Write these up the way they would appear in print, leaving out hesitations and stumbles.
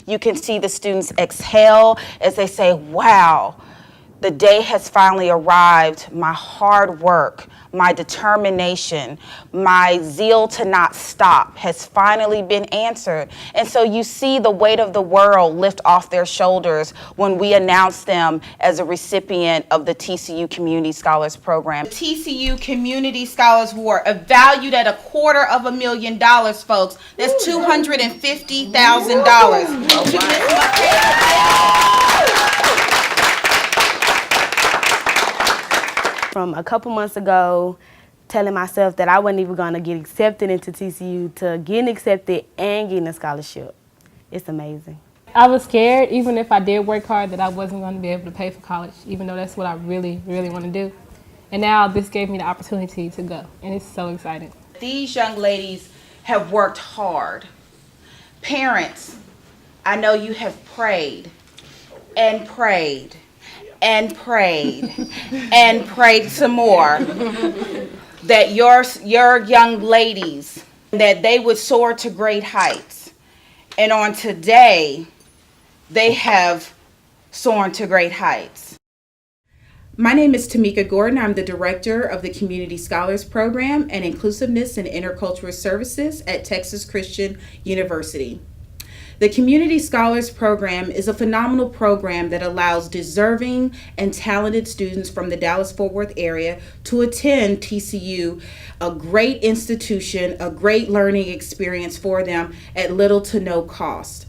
You can see the students exhale as they say, wow, the day has finally arrived. My hard work, my determination, my zeal to not stop has finally been answered. And so you see the weight of the world lift off their shoulders when we announce them as a recipient of the TCU Community Scholars Program. The TCU Community Scholars Award, valued at $250,000, folks. That's $250,000. From a couple months ago, telling myself that I wasn't even going to get accepted into TCU to getting accepted and getting a scholarship. It's amazing. I was scared, even if I did work hard, that I wasn't going to be able to pay for college, even though that's what I really, really want to do. And now this gave me the opportunity to go, and it's so exciting. These young ladies have worked hard. Parents, I know you have prayed and prayed and prayed and prayed some more that your young ladies, that they would soar to great heights. And on today, they have soared to great heights. My name is Timeka Gordon. I'm the director of the Community Scholars Program and Inclusiveness and Intercultural Services at Texas Christian University. The Community Scholars Program is a phenomenal program that allows deserving and talented students from the Dallas-Fort Worth area to attend TCU, a great institution, a great learning experience for them at little to no cost.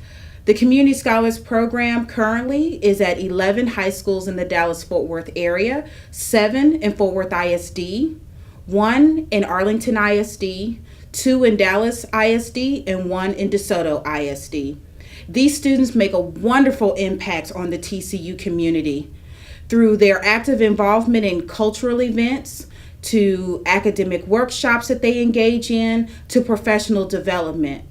The Community Scholars Program currently is at 11 high schools in the Dallas-Fort Worth area, 7 in Fort Worth ISD, 1 in Arlington ISD, 2 in Dallas ISD, and 1 in DeSoto ISD. These students make a wonderful impact on the TCU community through their active involvement in cultural events, to academic workshops that they engage in, to professional development.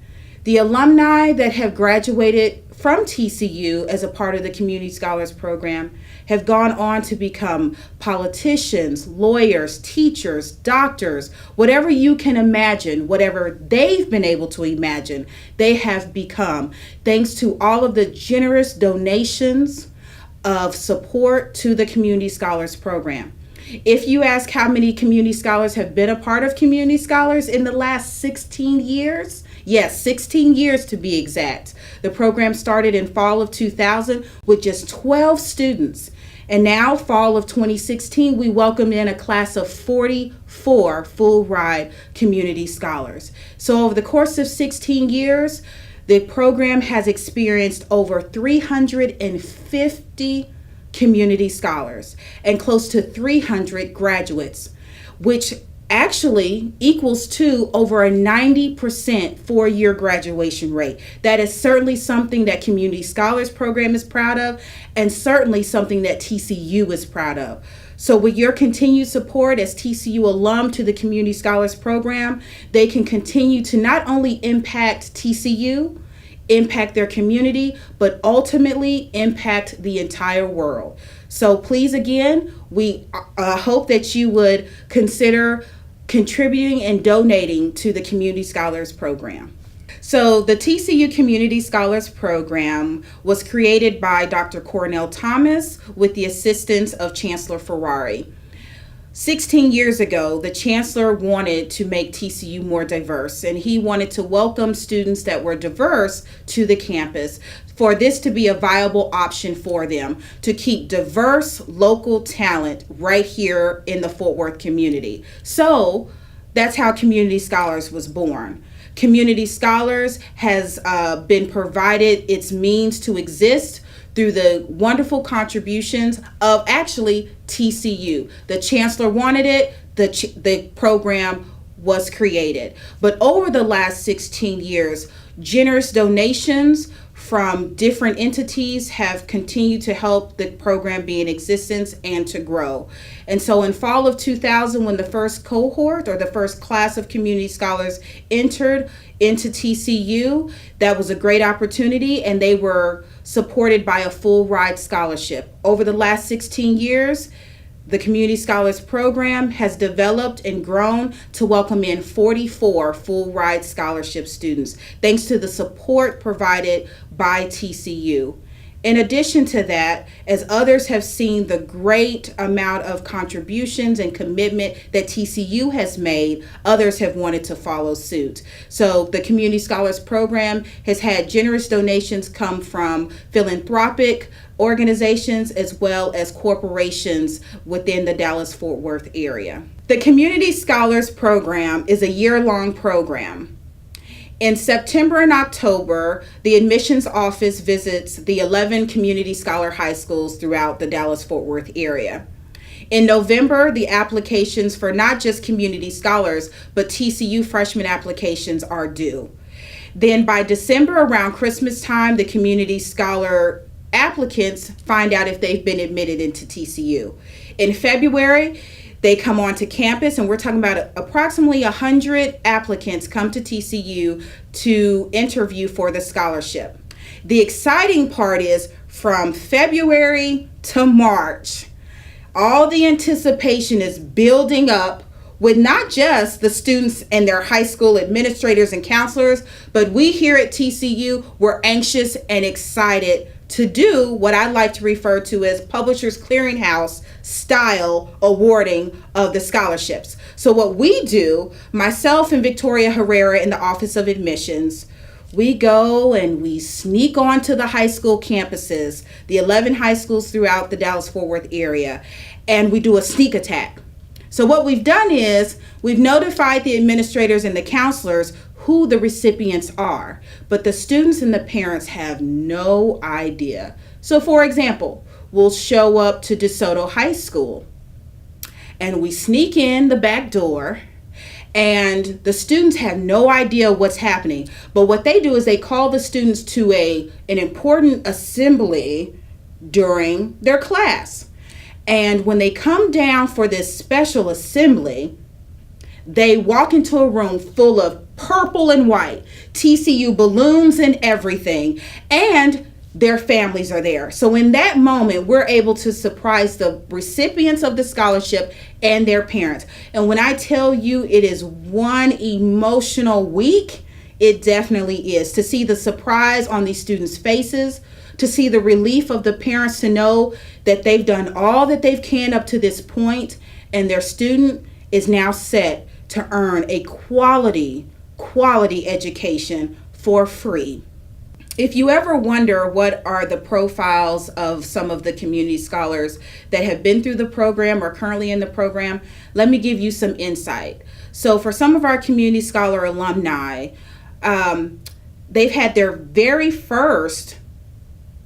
The alumni that have graduated from TCU as a part of the Community Scholars Program have gone on to become politicians, lawyers, teachers, doctors, whatever you can imagine, whatever they've been able to imagine, they have become, thanks to all of the generous donations of support to the Community Scholars Program. If you ask how many community scholars have been a part of Community Scholars in the last 16 years, yes, 16 years to be exact. The program started in fall of 2000 with just 12 students. And now, fall of 2016, we welcomed in a class of 44 full-ride community scholars. So over the course of 16 years, the program has experienced over 350 community scholars and close to 300 graduates, which actually equals to over a 90% four-year graduation rate. That is certainly something that Community Scholars Program is proud of, and certainly something that TCU is proud of. So with your continued support as TCU alum to the Community Scholars Program, they can continue to not only impact TCU, impact their community, but ultimately impact the entire world. So please, again, we hope that you would consider contributing and donating to the Community Scholars Program. So the TCU Community Scholars Program was created by Dr. Cornell Thomas with the assistance of Chancellor Ferrari. 16 years ago, the chancellor wanted to make TCU more diverse, and he wanted to welcome students that were diverse to the campus, for this to be a viable option for them to keep diverse local talent right here in the Fort Worth community. So that's how Community Scholars was born. Community Scholars has been provided its means to exist through the wonderful contributions of actually TCU. The chancellor wanted it, the program was created. But over the last 16 years, generous donations from different entities have continued to help the program be in existence and to grow. And so in fall of 2000, when the first cohort or the first class of community scholars entered into TCU, that was a great opportunity, and they were supported by a full ride scholarship. Over the last 16 years, the Community Scholars Program has developed and grown to welcome in 44 full ride scholarship students, thanks to the support provided by TCU. In addition to that, as others have seen the great amount of contributions and commitment that TCU has made, others have wanted to follow suit. So the Community Scholars Program has had generous donations come from philanthropic organizations as well as corporations within the Dallas-Fort Worth area. The Community Scholars Program is a year-long program. In September and October, the admissions office visits the 11 community scholar high schools throughout the Dallas-Fort Worth area. In November, the applications for not just community scholars, but TCU freshman applications are due. Then by December, around Christmas time, the community scholar applicants find out if they've been admitted into TCU. In February, they come onto campus, and we're talking about approximately 100 applicants come to TCU to interview for the scholarship. The exciting part is from February to March, all the anticipation is building up with not just the students and their high school administrators and counselors, but we here at TCU, we're anxious and excited to do what I like to refer to as Publishers Clearinghouse style awarding of the scholarships. So what we do, myself and Victoria Herrera in the Office of Admissions, we go and we sneak onto the high school campuses, the 11 high schools throughout the Dallas-Fort Worth area, and we do a sneak attack. So what we've done is we've notified the administrators and the counselors who the recipients are, but the students and the parents have no idea. So for example, we'll show up to DeSoto High School and we sneak in the back door, and the students have no idea what's happening. But what they do is they call the students to an important assembly during their class. And when they come down for this special assembly, they walk into a room full of purple and white, TCU balloons and everything, and their families are there. So in that moment, we're able to surprise the recipients of the scholarship and their parents. And when I tell you it is one emotional week, it definitely is. To see the surprise on these students' faces, to see the relief of the parents to know that they've done all that they can up to this point, and their student is now set to earn a quality education for free. If you ever wonder what are the profiles of some of the community scholars that have been through the program or currently in the program, let me give you some insight. So for some of our community scholar alumni, they've had their very first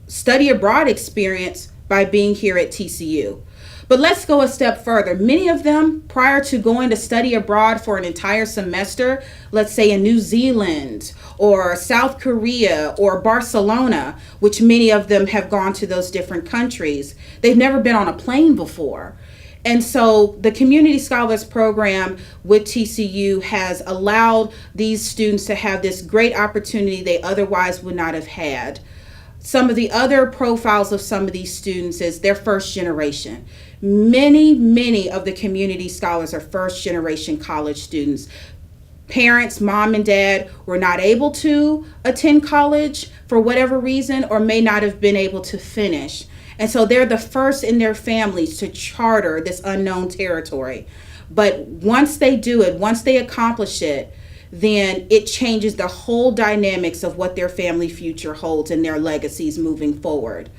study abroad experience by being here at TCU. But let's go a step further. Many of them, prior to going to study abroad for an entire semester, let's say in New Zealand or South Korea or Barcelona, which many of them have gone to those different countries, they've never been on a plane before. And so the Community Scholars Program with TCU has allowed these students to have this great opportunity they otherwise would not have had. Some of the other profiles of some of these students is they're first generation. Many of the community scholars are first generation college students. Parents, mom and dad, were not able to attend college for whatever reason, or may not have been able to finish. And so they're the first in their families to charter this unknown territory. But once they do it, once they accomplish it, then it changes the whole dynamics of what their family future holds and their legacies moving forward.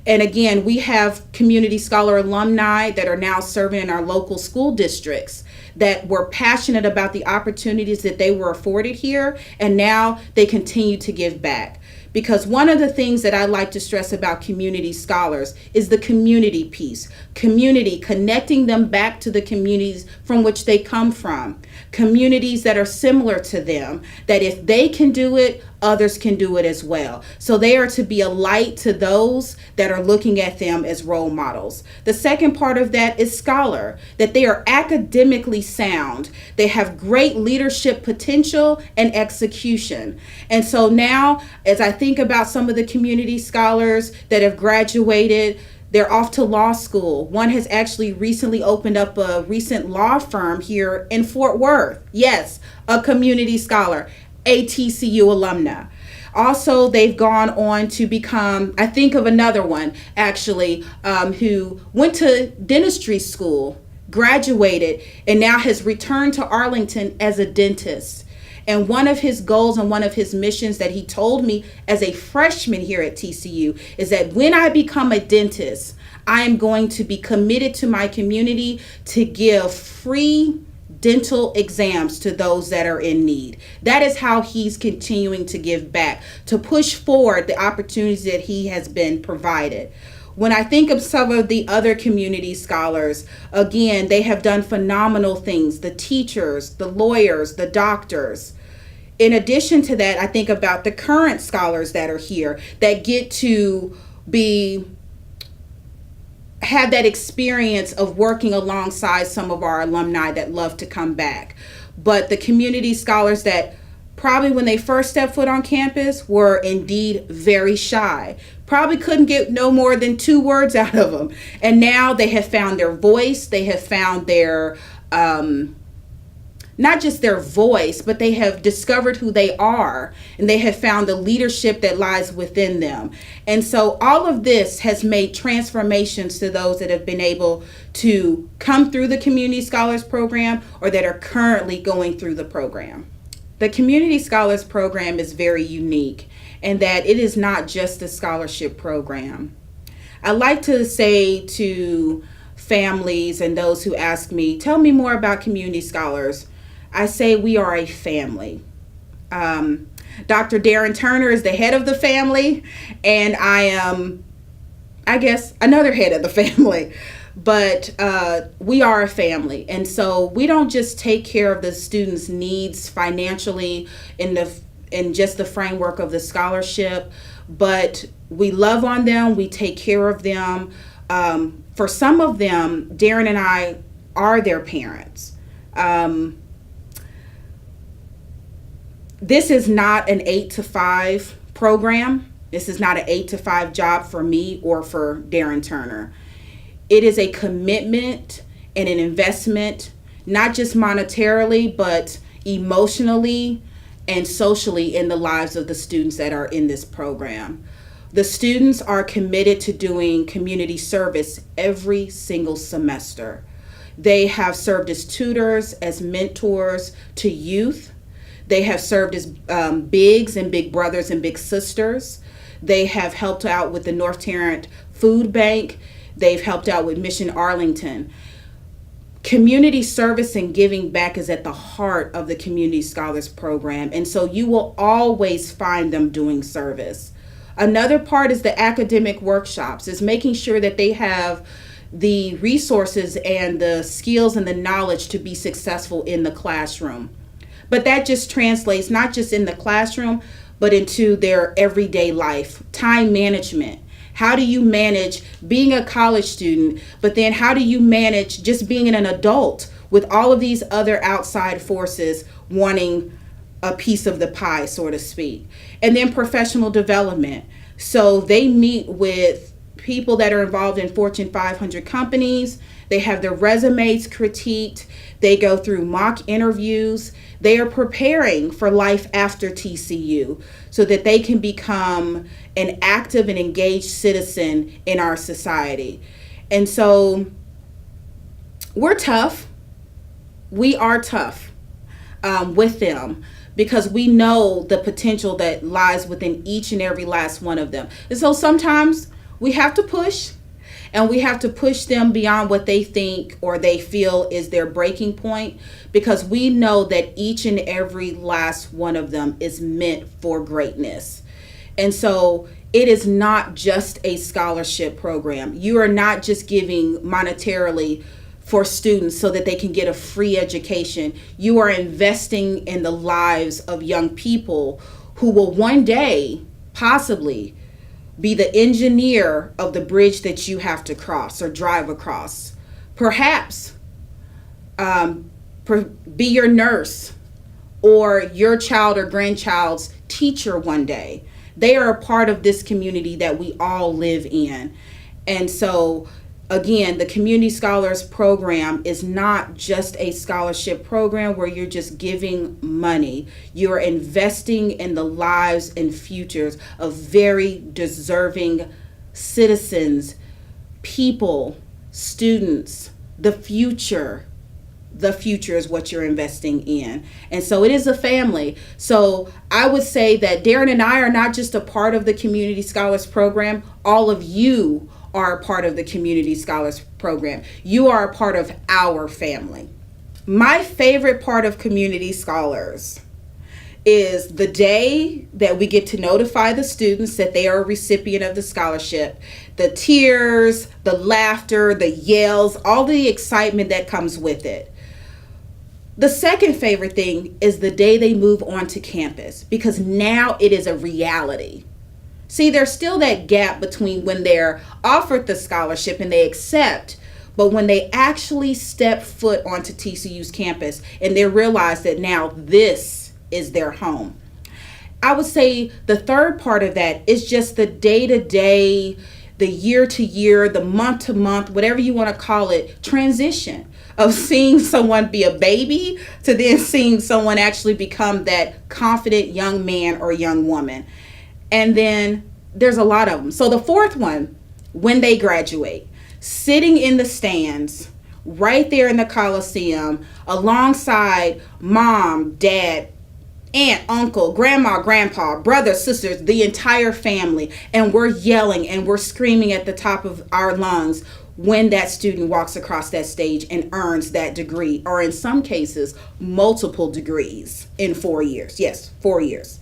And again, we have community scholar alumni that are now serving in our local school districts that were passionate about the opportunities that they were afforded here, and now they continue to give back. Because one of the things that I like to stress about community scholars is the community piece. Community, connecting them back to the communities from which they come from. Communities that are similar to them, that if they can do it, others can do it as well. So they are to be a light to those that are looking at them as role models. The second part of that is scholar, that they are academically sound. They have great leadership potential and execution. And so now, as I think about some of the community scholars that have graduated, they're off to law school. One has actually recently opened up a recent law firm here in Fort Worth. Yes, a community scholar, a TCU alumna. Also, they've gone on to become, I think of another one actually, who went to dentistry school, graduated, and now has returned to Arlington as a dentist. And one of his goals and one of his missions that he told me as a freshman here at TCU is that when I become a dentist, I am going to be committed to my community to give free dental exams to those that are in need. That is how he's continuing to give back, to push forward the opportunities that he has been provided. When I think of some of the other community scholars, again, they have done phenomenal things. The teachers, the lawyers, the doctors. In addition to that, I think about the current scholars that are here that get to have that experience of working alongside some of our alumni that love to come back. But the community scholars that probably when they first stepped foot on campus were indeed very shy, probably couldn't get no more than 2 words out of them. And now they have found their voice. They have found their, not just their voice, but they have discovered who they are, and they have found the leadership that lies within them. And so all of this has made transformations to those that have been able to come through the Community Scholars Program or that are currently going through the program. The Community Scholars Program is very unique in that it is not just a scholarship program. I like to say to families and those who ask me, tell me more about community scholars, I say we are a family. Dr. Darren Turner is the head of the family, and I am, I guess, another head of the family. But we are a family, and so we don't just take care of the students' needs financially in just the framework of the scholarship, but we love on them, we take care of them. For some of them, Darren and I are their parents. This is not an 8-to-5 program. This is not an 8-to-5 job for me or for Darren Turner. It is a commitment and an investment, not just monetarily, but emotionally and socially in the lives of the students that are in this program. The students are committed to doing community service every single semester. They have served as tutors, as mentors to youth. They have served as bigs and big brothers and big sisters. They have helped out with the North Tarrant Food Bank. They've helped out with Mission Arlington. Community service and giving back is at the heart of the Community Scholars Program, and so you will always find them doing service. Another part is the academic workshops, is making sure that they have the resources and the skills and the knowledge to be successful in the classroom. But that just translates not just in the classroom, but into their everyday life. Time management. How do you manage being a college student, but then how do you manage just being an adult with all of these other outside forces wanting a piece of the pie, so to speak? And then professional development. So they meet with people that are involved in Fortune 500 companies. They have their resumes critiqued. They go through mock interviews. They are preparing for life after TCU so that they can become an active and engaged citizen in our society. And so we're tough. We are tough with them because we know the potential that lies within each and every last one of them. And so sometimes we have to push, and we have to push them beyond what they think or they feel is their breaking point, because we know that each and every last one of them is meant for greatness. And so it is not just a scholarship program. You are not just giving monetarily for students so that they can get a free education. You are investing in the lives of young people who will one day possibly be the engineer of the bridge that you have to cross or drive across. Perhaps be your nurse or your child or grandchild's teacher one day. They are a part of this community that we all live in. And so again, the Community Scholars Program is not just a scholarship program where you're just giving money. You're investing in the lives and futures of very deserving citizens, people, students. The future is what you're investing in. And so it is a family. So I would say that Darren and I are not just a part of the Community Scholars Program. All of you are a part of the Community Scholars Program. You are a part of our family. My favorite part of Community Scholars is the day that we get to notify the students that they are a recipient of the scholarship. The tears, the laughter, the yells, all the excitement that comes with it. The second favorite thing is the day they move onto campus, because now it is a reality. See, there's still that gap between when they're offered the scholarship and they accept, but when they actually step foot onto TCU's campus and they realize that now this is their home. I would say the third part of that is just the day-to-day, the year-to-year, the month-to-month, whatever you want to call it, transition of seeing someone be a baby to then seeing someone actually become that confident young man or young woman. And then there's a lot of them. So the fourth one, when they graduate, sitting in the stands right there in the Coliseum alongside mom, dad, aunt, uncle, grandma, grandpa, brothers, sisters, the entire family. And we're yelling and we're screaming at the top of our lungs when that student walks across that stage and earns that degree, or in some cases, multiple degrees in 4 years. Yes, 4 years.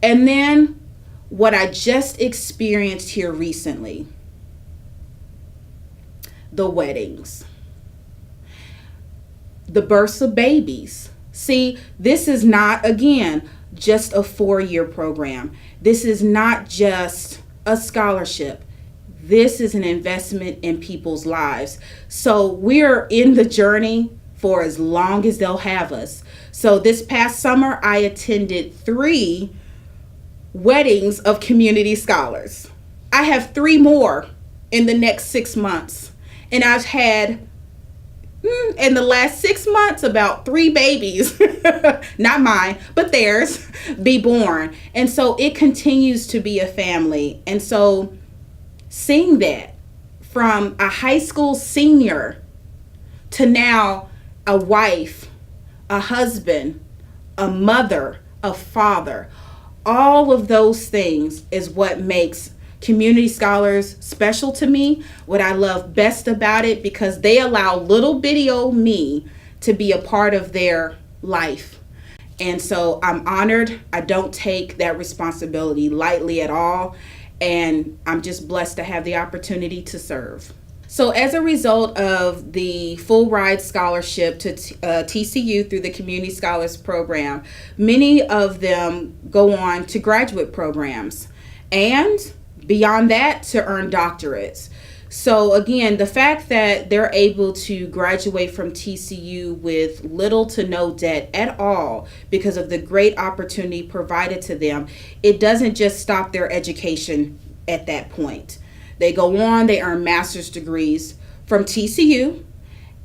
And then what I just experienced here recently, the weddings, the births of babies. See, this is not, again, just a 4-year program. This is not just a scholarship. This is an investment in people's lives. So we're in the journey for as long as they'll have us. So this past summer, I attended 3 weddings of community scholars. I have 3 more in the next 6 months. And I've had, in the last 6 months, about 3 babies, not mine, but theirs, be born. And so it continues to be a family. And so seeing that from a high school senior to now a wife, a husband, a mother, a father, all of those things is what makes Community Scholars special to me. What I love best about it, because they allow little bitty old me to be a part of their life. And so I'm honored. I don't take that responsibility lightly at all. And I'm just blessed to have the opportunity to serve. So as a result of the full ride scholarship to TCU through the Community Scholars Program, many of them go on to graduate programs and beyond that to earn doctorates. So again, the fact that they're able to graduate from TCU with little to no debt at all because of the great opportunity provided to them, it doesn't just stop their education at that point. They go on, they earn master's degrees from TCU,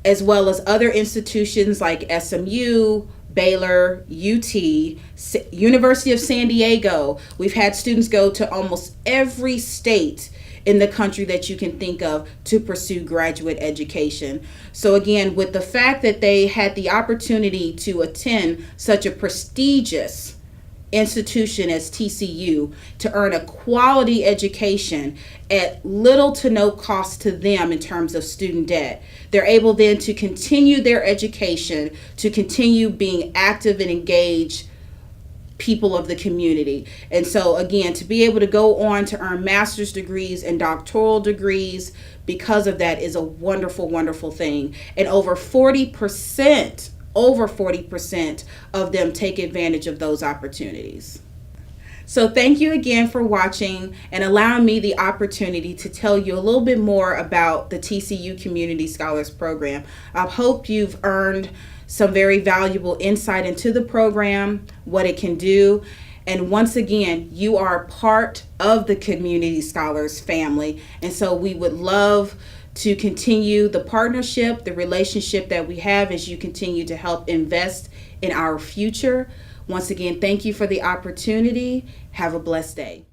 as well as other institutions like SMU, Baylor, UT, University of San Diego. We've had students go to almost every state in the country that you can think of to pursue graduate education. So again, with the fact that they had the opportunity to attend such a prestigious institution as TCU to earn a quality education at little to no cost to them in terms of student debt, they're able then to continue their education, to continue being active and engaged people of the community. And so again, to be able to go on to earn master's degrees and doctoral degrees because of that is a wonderful, wonderful thing. And over 40% of them take advantage of those opportunities. So thank you again for watching and allowing me the opportunity to tell you a little bit more about the TCU Community Scholars Program. I hope you've earned some very valuable insight into the program, what it can do. And once again, you are part of the Community Scholars family. And so we would love to continue the partnership, the relationship that we have as you continue to help invest in our future. Once again, thank you for the opportunity. Have a blessed day.